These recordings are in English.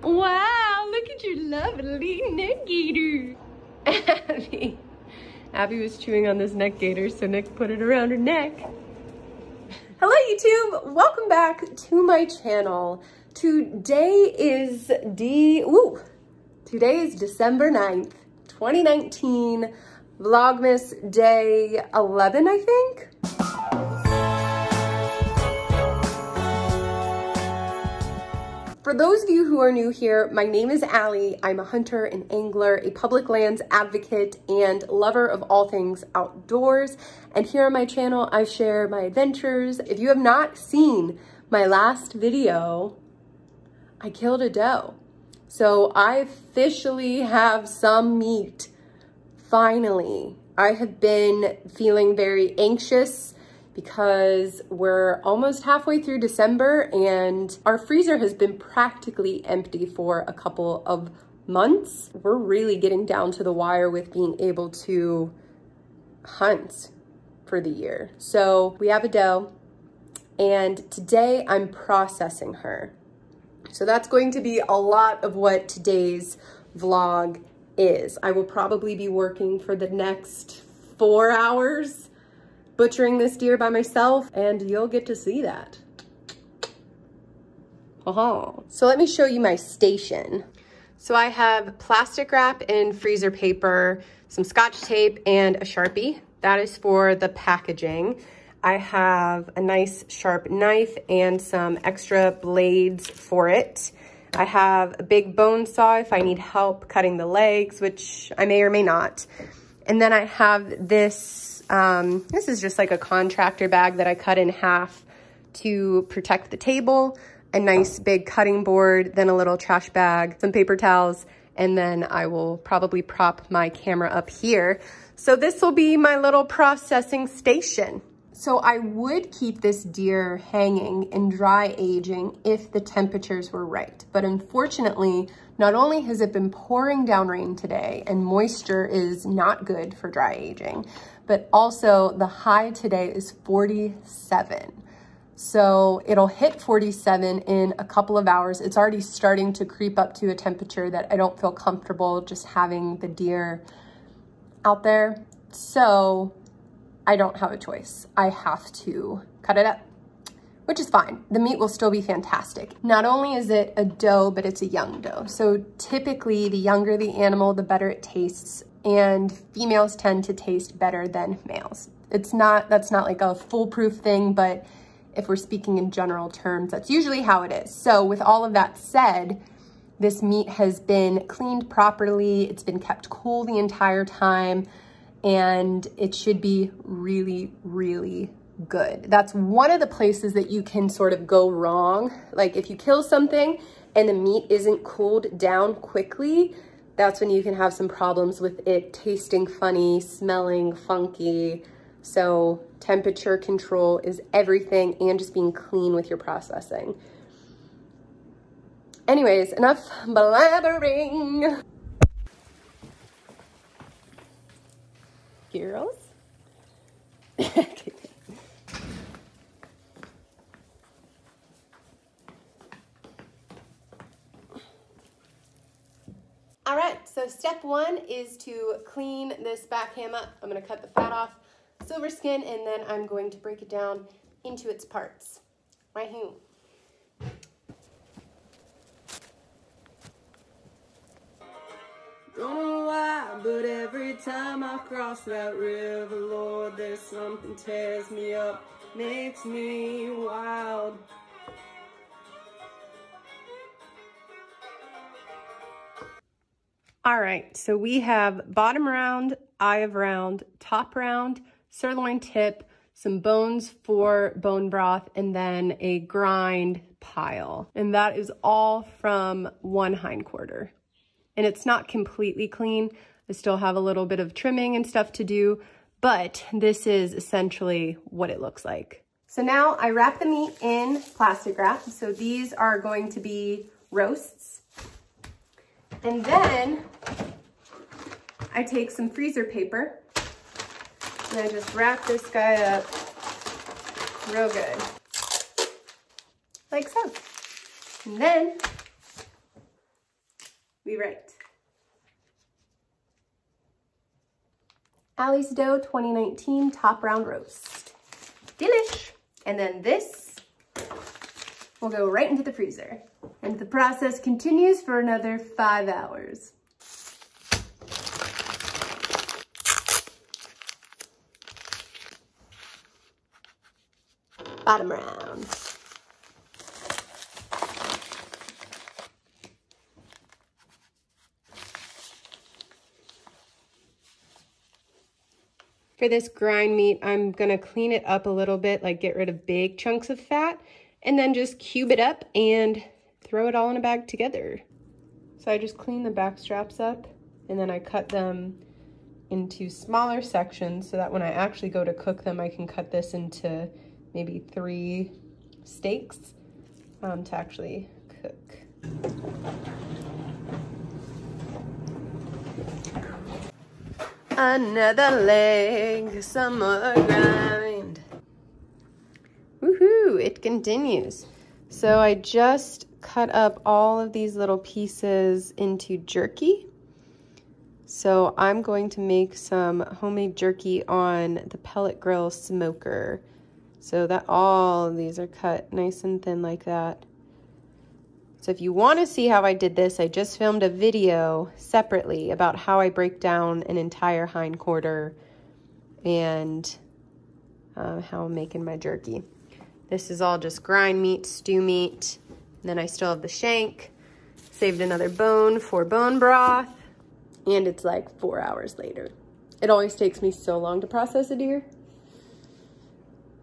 Wow, look at your lovely neck gaiter. Abby. Abby was chewing on this neck gaiter, so Nick put it around her neck. Hello YouTube, welcome back to my channel. Today is December 9th, 2019, Vlogmas day 11, I think. For those of you who are new here, my name is Allie. I'm a hunter, an angler, a public lands advocate, and lover of all things outdoors. And here on my channel, I share my adventures. If you have not seen my last video, I killed a doe. So I officially have some meat, finally. I have been feeling very anxious because we're almost halfway through December and our freezer has been practically empty for a couple of months. We're really getting down to the wire with being able to hunt for the year. So we have a doe and today I'm processing her. So that's going to be a lot of what today's vlog is. I will probably be working for the next 4 hours butchering this deer by myself, and you'll get to see that. So let me show you my station. So I have plastic wrap and freezer paper, some Scotch tape, and a Sharpie. That is for the packaging. I have a nice sharp knife and some extra blades for it. I have a big bone saw if I need help cutting the legs, which I may or may not. And then I have this, this is just like a contractor bag that I cut in half to protect the table, a nice big cutting board, then a little trash bag, some paper towels, and then I will probably prop my camera up here. So this will be my little processing station. So I would keep this deer hanging and dry aging if the temperatures were right. But unfortunately, not only has it been pouring down rain today and moisture is not good for dry aging, but also the high today is 47. So it'll hit 47 in a couple of hours. It's already starting to creep up to a temperature that I don't feel comfortable just having the deer out there. So I don't have a choice. I have to cut it up, which is fine. The meat will still be fantastic. Not only is it a doe, but it's a young doe. So typically the younger the animal, the better it tastes, and females tend to taste better than males. That's not like a foolproof thing, but if we're speaking in general terms, that's usually how it is. So with all of that said, this meat has been cleaned properly. It's been kept cool the entire time, and it should be really, really good. That's one of the places that you can sort of go wrong. Like if you kill something and the meat isn't cooled down quickly, that's when you can have some problems with it tasting funny, smelling funky. So temperature control is everything, and just being clean with your processing. Anyways, enough blabbering. Girls. All right, so step one is to clean this back ham up. I'm gonna cut the fat off, silver skin, and then I'm going to break it down into its parts. Right here. Don't know why, but every time I cross that river, Lord, there's something tears me up, makes me wild. All right, so we have bottom round, eye of round, top round, sirloin tip, some bones for bone broth, and then a grind pile. And that is all from one hindquarter. And it's not completely clean. I still have a little bit of trimming and stuff to do, but this is essentially what it looks like. So now I wrap the meat in plastic wrap. So these are going to be roasts. And then I take some freezer paper and I just wrap this guy up real good, like so. And then right. Allie's Dough 2019 Top Round Roast. Delish. And then this will go right into the freezer. And the process continues for another 5 hours. Bottom round. For this grind meat, I'm gonna clean it up a little bit, like get rid of big chunks of fat, and then just cube it up and throw it all in a bag together. So I just clean the back straps up, and then I cut them into smaller sections so that when I actually go to cook them, I can cut this into maybe 3 steaks to actually cook. Another leg, some more grind. Woohoo, it continues. So I just cut up all of these little pieces into jerky. So I'm going to make some homemade jerky on the pellet grill smoker. So that all of these are cut nice and thin like that. So if you want to see how I did this, I just filmed a video separately about how I break down an entire hind quarter and how I'm making my jerky. This is all just grind meat, stew meat, and then I still have the shank. Saved another bone for bone broth, and it's like 4 hours later. It always takes me so long to process a deer.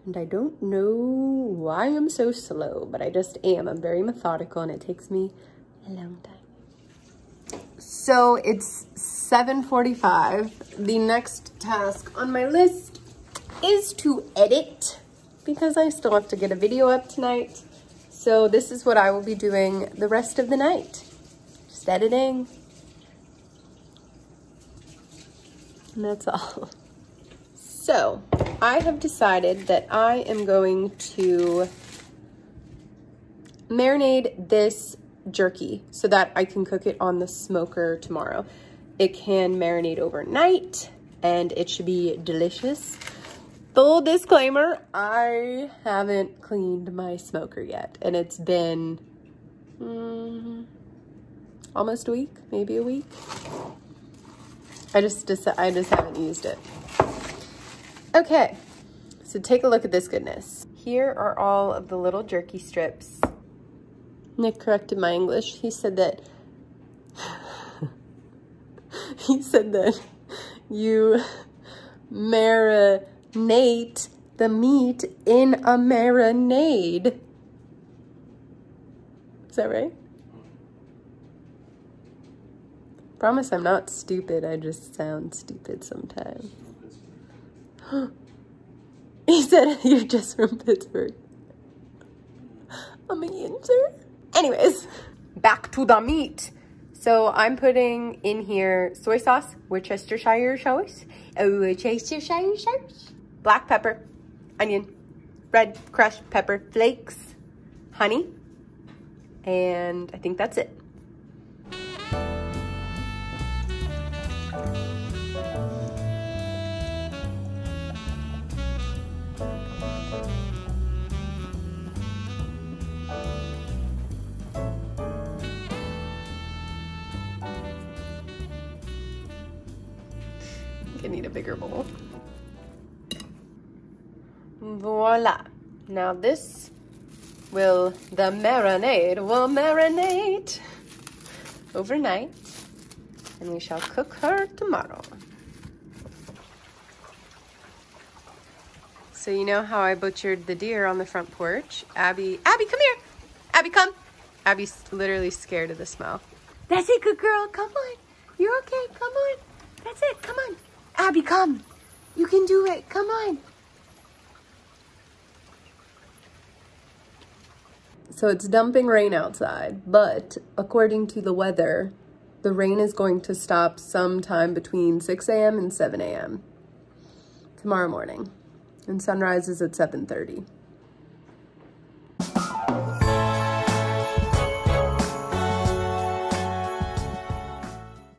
And I don't know why I'm so slow, but I just am. I'm very methodical and it takes me a long time. So it's 7:45. The next task on my list is to edit because I still have to get a video up tonight. So this is what I will be doing the rest of the night. Just editing. And that's all. So I have decided that I am going to marinate this jerky so that I can cook it on the smoker tomorrow. It can marinate overnight and it should be delicious. Full disclaimer, I haven't cleaned my smoker yet, and it's been almost a week, maybe a week. I just haven't used it. Okay, so take a look at this goodness. Here are all of the little jerky strips. Nick corrected my English. He said that you marinate the meat in a marinade. Is that right? Promise I'm not stupid. I just sound stupid sometimes. He said you're just from Pittsburgh. I'm a Yinzer. Anyways, back to the meat. So I'm putting in here soy sauce, Worcestershire sauce, black pepper, onion, red crushed pepper flakes, honey, and I think that's it. I need a bigger bowl. Voila. Now the marinade will marinate overnight, and we shall cook her tomorrow. So you know how I butchered the deer on the front porch? Abby, come here. Abby, come. Abby's literally scared of the smell. That's it, good girl. Come on. You're okay. Come on. That's it. Come on. Abby, come. You can do it. Come on. So it's dumping rain outside, but according to the weather, the rain is going to stop sometime between 6 a.m. and 7 a.m. tomorrow morning. And sunrise is at 7:30.